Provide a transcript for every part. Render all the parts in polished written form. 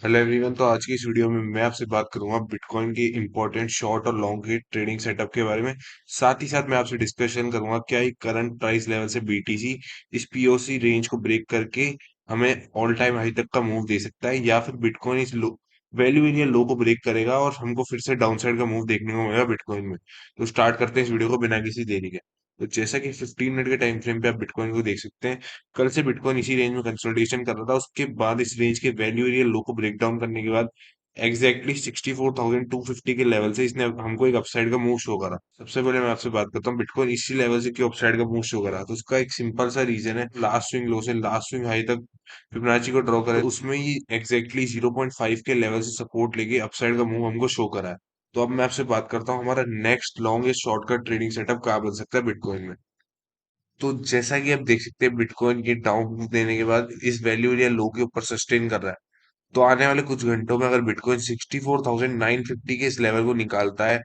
Hello everyone. तो आज की इस वीडियो में मैं आपसे बात करूंगा बिटकॉइन के इंपॉर्टेंट शॉर्ट और लॉन्ग के ट्रेडिंग सेटअप के बारे में। साथ ही साथ मैं आपसे डिस्कशन करूंगा क्या ये करंट प्राइस लेवल से बीटीसी इस पीओसी रेंज को ब्रेक करके हमें ऑल टाइम हाई तक का मूव दे सकता है, या फिर बिटकॉइन इस लो वैल्यू एरिया लो को ब्रेक करेगा और हमको फिर से डाउन साइड का मूव देखने को मिलेगा बिटकॉइन में। तो स्टार्ट करते हैं इस वीडियो को बिना किसी देरी के। तो जैसा कि 15 मिनट के टाइम फ्रेम पे आप बिटकॉइन को देख सकते हैं, कल से बिटकॉइन इसी रेंज में कंसोलिडेशन कर रहा था। उसके बाद इस रेंज के वैल्यू एरिया लो को ब्रेक डाउन करने के बाद एग्जैक्टली 64,250 के लेवल से इसने हमको एक अपसाइड का मूव शो करा। सबसे पहले मैं आपसे बात करता हूँ बिटकॉइन इसी लेवल से क्यों अपसाइड का मूव शो करा। तो उसका एक सिंपल सा रीजन है, लास्ट स्विंग लो से लास्ट स्विंग हाई तक फिबोनाची को ड्रॉ करे, तो उसमें ही एग्जैक्टली 0.5 के लेवल से सपोर्ट लेके अपसाइड का मूव हमको शो करा है। तो अब मैं आपसे बात करता हूँ हमारा नेक्स्ट लॉन्ग या शॉर्टकट ट्रेडिंग सेटअप क्या बन सकता है बिटकॉइन में। तो जैसा कि आप देख सकते हैं बिटकॉइन के डाउन मूव देने के बाद इस वैल्यू एरिया लो के ऊपर सस्टेन कर रहा है। तो आने वाले कुछ घंटों में अगर बिटकॉइन 64,950 के इस लेवल को निकालता है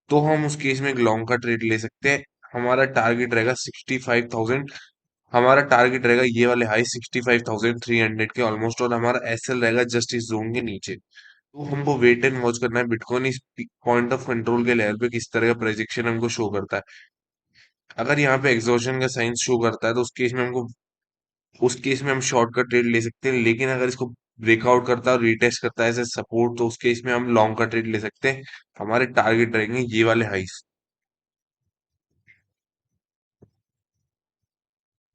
तो हम उस केस में एक लॉन्ग का ट्रेड ले सकते हैं। हमारा टारगेट रहेगा 65,000। हमारा टारगेट रहेगा ये वाले हाई 65,300 के ऑलमोस्ट, और हमारा एसएल रहेगा जस्ट इस जोन के नीचे। तो हमको वेट एंड वॉच करना है बिटकॉइन इस पॉइंट ऑफ कंट्रोल के लेवल पे किस तरह का प्रोजेक्शन हमको शो करता है। अगर यहाँ पे एग्जॉशन का साइन शो करता है तो उस केस में हम शॉर्ट का ट्रेड ले सकते हैं। लेकिन अगर इसको ब्रेकआउट करता है और रीटेस्ट करता है एज सपोर्ट, तो उस केस में हम लॉन्ग का ट्रेड ले सकते हैं। हमारे टारगेट रहेंगे ये वाले हाइस,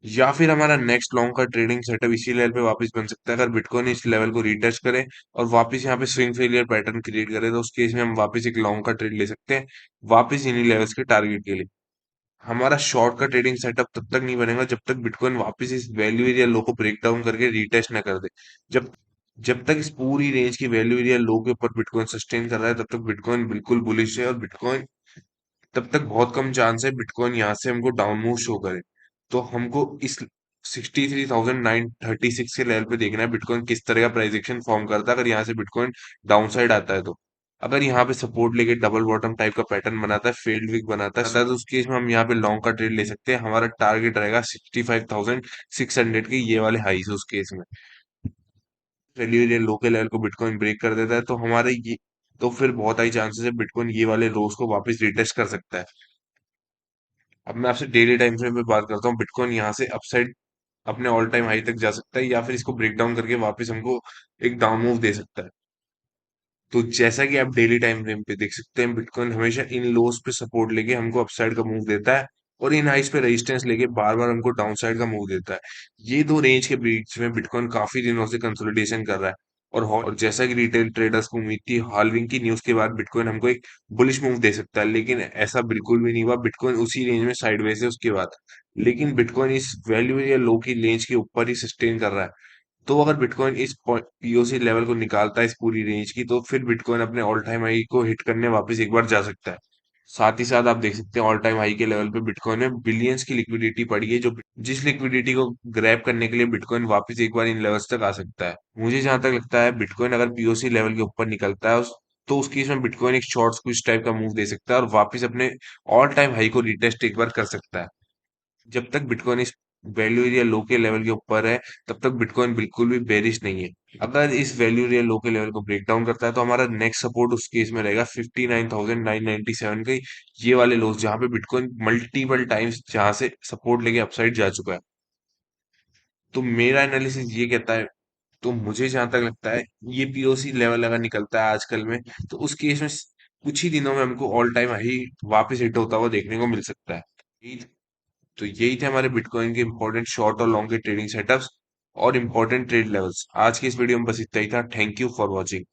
या फिर हमारा नेक्स्ट लॉन्ग का ट्रेडिंग सेटअप इसी लेवल पे वापस बन सकता है अगर बिटकॉइन इस लेवल को रीटेस्ट करे और वापस यहाँ पे स्विंग फेलियर पैटर्न क्रिएट करे। तो उस केस में हम वापस एक लॉन्ग का ट्रेड ले सकते हैं वापस इन्हीं लेवल्स के टारगेट के लिए। हमारा शॉर्ट का ट्रेडिंग सेटअप तब तक नहीं बनेगा जब तक बिटकॉइन वापस इस वैल्यू एरिया लो को ब्रेक डाउन करके रीटेस्ट ना कर दे। जब जब तक इस पूरी रेंज की वैल्यू एरिया लो के ऊपर बिटकॉइन सस्टेन कर रहा है तब तक बिटकॉइन बिल्कुल बुलिश है, और बिटकॉइन तब तक बहुत कम चांस है बिटकॉइन यहाँ से हमको डाउन मूव शो करे। तो हमको इस 63,936 के लेवल पे देखना है बिटकॉइन किस तरह का प्राइस एक्शन फॉर्म करता है अगर यहाँ से बिटकॉइन डाउन साइड आता है। तो अगर यहाँ पे सपोर्ट लेके डबल बॉटम टाइप का पैटर्न बनाता है, फेल्ड विक बनाता है, तो उस केस में हम यहाँ पे लॉन्ग का ट्रेड ले सकते हैं। हमारा टारगेट रहेगा 65,600 के ये वाले हाई से। उस केस में वैल्यू एरिया लो के लेवल को बिटकॉइन ब्रेक कर देता है तो हमारे ये तो फिर बहुत हाई चांसेस है बिटकॉइन ये वाले लोस को वापस रिटेस्ट कर सकता है। अब मैं आपसे डेली टाइम फ्रेम पे बात करता हूँ, बिटकॉइन यहाँ से अपसाइड अपने ऑल टाइम हाई तक जा सकता है, या फिर इसको ब्रेक डाउन करके वापस हमको एक डाउन मूव दे सकता है। तो जैसा कि आप डेली टाइम फ्रेम पे देख सकते हैं बिटकॉइन हमेशा इन लोस पे सपोर्ट लेके हमको अपसाइड का मूव देता है, और इन हाइस पे रेजिस्टेंस लेके बार बार हमको डाउन साइड का मूव देता है। ये दो रेंज के बीच में बिटकॉइन काफी दिनों से कंसोलिडेशन कर रहा है। और जैसा कि रिटेल ट्रेडर्स को उम्मीद थी हाल्विंग की न्यूज के बाद बिटकॉइन हमको एक बुलिश मूव दे सकता है, लेकिन ऐसा बिल्कुल भी नहीं हुआ। बिटकॉइन उसी रेंज में साइडवेज है उसके बाद, लेकिन बिटकॉइन इस वैल्यू या लो की रेंज के ऊपर ही सस्टेन कर रहा है। तो अगर बिटकॉइन इस पीओसी लेवल को निकालता है इस पूरी रेंज की, तो फिर बिटकॉइन अपने ऑल टाइम हाई को हिट करने वापस एक बार जा सकता है। साथ ही साथ आप देख सकते हैं ऑल टाइम हाई के लेवल पे बिटकॉइन में बिलियंस की लिक्विडिटी पड़ी है, जो जिस लिक्विडिटी को ग्रैब करने के लिए बिटकॉइन वापस एक बार इन लेवल्स तक आ सकता है। मुझे जहां तक लगता है बिटकॉइन अगर पीओसी लेवल के ऊपर निकलता है तो उस केस में बिटकॉइन एक शॉर्ट स्क्विज टाइप का मूव दे सकता है और वापस अपने ऑल टाइम हाई को रिटेस्ट एक बार कर सकता है। जब तक बिटकॉइन इस वैल्यू एरिया लो के लेवल के ऊपर है तब तक बिटकॉइन बिल्कुल भी बेरिश नहीं है। अगर इस वैल्यू एरिया लो के लेवल को ब्रेक डाउन करता है तो हमारा नेक्स्ट सपोर्ट उस केस में रहेगा 59,997 के ये वाले लोस, जहां पे बिटकॉइन मल्टीपल टाइम्स जहां से सपोर्ट लेके अपसाइड जा चुका है। तो मेरा एनालिसिस ये कहता है, तो मुझे जहां तक लगता है ये पीओसी लेवल अगर निकलता है आजकल में, तो उस केस में कुछ ही दिनों में हमको ऑल टाइम हाई वापस हिट होता हुआ देखने को मिल सकता है। तो यही थे हमारे बिटकॉइन के इंपॉर्टेंट शॉर्ट और लॉन्ग के ट्रेडिंग सेटअप्स और इंपॉर्टेंट ट्रेड लेवल्स। आज की इस वीडियो में बस इतना ही था। Thank you for watching.